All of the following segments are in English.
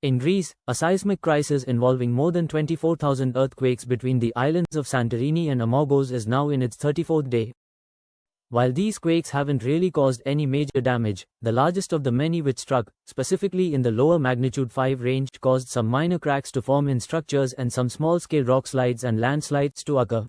In Greece, a seismic crisis involving more than 24,000 earthquakes between the islands of Santorini and Amorgos is now in its 34th day. While these quakes haven't really caused any major damage, the largest of the many which struck, specifically in the lower magnitude 5 range, caused some minor cracks to form in structures and some small-scale rockslides and landslides to occur.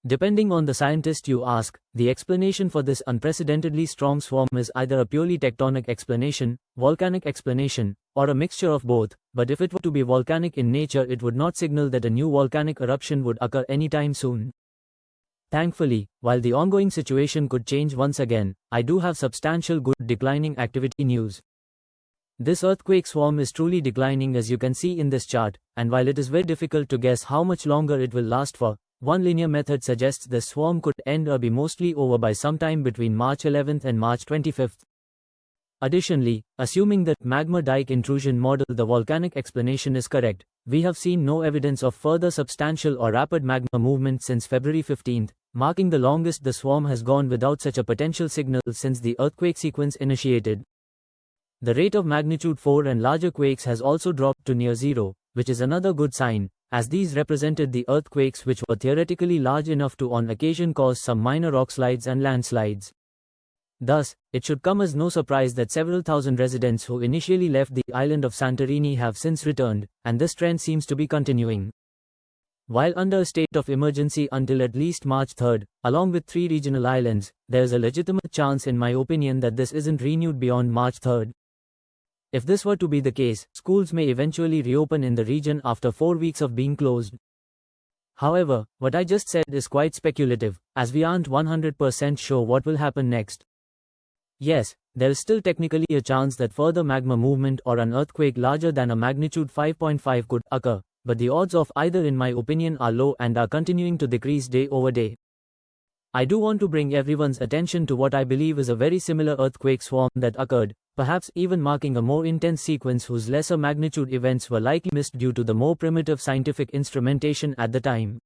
Depending on the scientist you ask, the explanation for this unprecedentedly strong swarm is either a purely tectonic explanation, volcanic explanation, or a mixture of both, but if it were to be volcanic in nature, it would not signal that a new volcanic eruption would occur anytime soon. Thankfully, while the ongoing situation could change once again, I do have substantial good declining activity news. This earthquake swarm is truly declining, as you can see in this chart, and while it is very difficult to guess how much longer it will last for, one linear method suggests this swarm could end or be mostly over by sometime between March 11th and March 25th. Additionally, assuming that magma dike intrusion model, the volcanic explanation, is correct, we have seen no evidence of further substantial or rapid magma movement since February 15th, marking the longest the swarm has gone without such a potential signal since the earthquake sequence initiated. The rate of magnitude 4 and larger quakes has also dropped to near zero, which is another good sign, as these represented the earthquakes which were theoretically large enough to on occasion cause some minor rockslides and landslides. Thus, it should come as no surprise that several thousand residents who initially left the island of Santorini have since returned, and this trend seems to be continuing. While under a state of emergency until at least March 3rd, along with 3 regional islands, there is a legitimate chance, in my opinion, that this isn't renewed beyond March 3rd. If this were to be the case, schools may eventually reopen in the region after 4 weeks of being closed. However, what I just said is quite speculative, as we aren't 100% sure what will happen next. Yes, there is still technically a chance that further magma movement or an earthquake larger than a magnitude 5.5 could occur, but the odds of either, in my opinion, are low and are continuing to decrease day over day. I do want to bring everyone's attention to what I believe is a very similar earthquake swarm that occurred, perhaps even marking a more intense sequence whose lesser magnitude events were likely missed due to the more primitive scientific instrumentation at the time.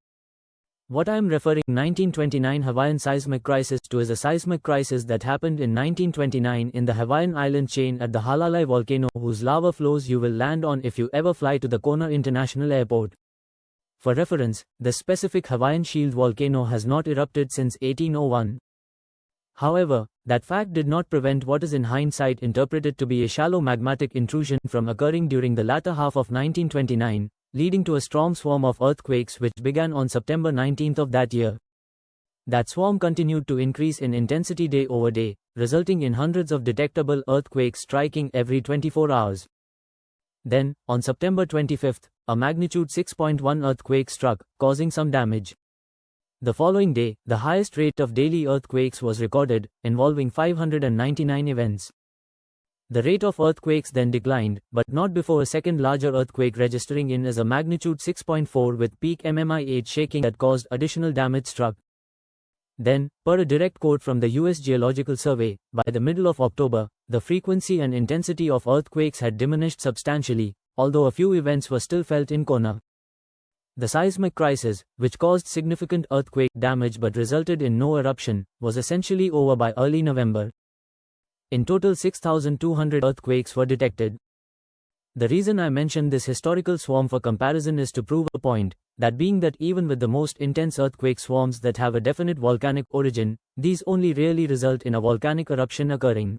What I am referring 1929 Hawaiian seismic crisis to is a seismic crisis that happened in 1929 in the Hawaiian island chain at the Halalai volcano, whose lava flows you will land on if you ever fly to the Kona International Airport. For reference, the specific Hawaiian Shield volcano has not erupted since 1801. However, that fact did not prevent what is in hindsight interpreted to be a shallow magmatic intrusion from occurring during the latter half of 1929, leading to a strong swarm of earthquakes which began on September 19th of that year. That swarm continued to increase in intensity day over day, resulting in hundreds of detectable earthquakes striking every 24 hours. Then, on September 25th, a magnitude 6.1 earthquake struck, causing some damage. The following day, the highest rate of daily earthquakes was recorded, involving 599 events. The rate of earthquakes then declined, but not before a second larger earthquake registering in as a magnitude 6.4 with peak MMI8 shaking that caused additional damage struck. Then, per a direct quote from the US Geological Survey, by the middle of October, the frequency and intensity of earthquakes had diminished substantially, although a few events were still felt in Kona. The seismic crisis, which caused significant earthquake damage but resulted in no eruption, was essentially over by early November. In total, 6,200 earthquakes were detected. The reason I mention this historical swarm for comparison is to prove a point, that being that even with the most intense earthquake swarms that have a definite volcanic origin, these only rarely result in a volcanic eruption occurring.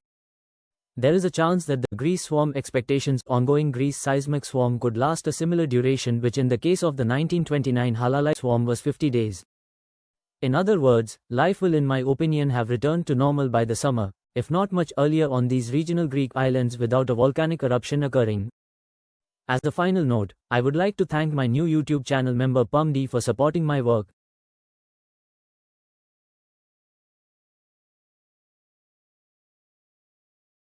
There is a chance that the Greece swarm expectations ongoing Greece seismic swarm could last a similar duration, which in the case of the 1929 Halalai swarm was 50 days. In other words, life will, in my opinion, have returned to normal by the summer, if not much earlier, on these regional Greek islands without a volcanic eruption occurring. As a final note, I would like to thank my new YouTube channel member PumD for supporting my work,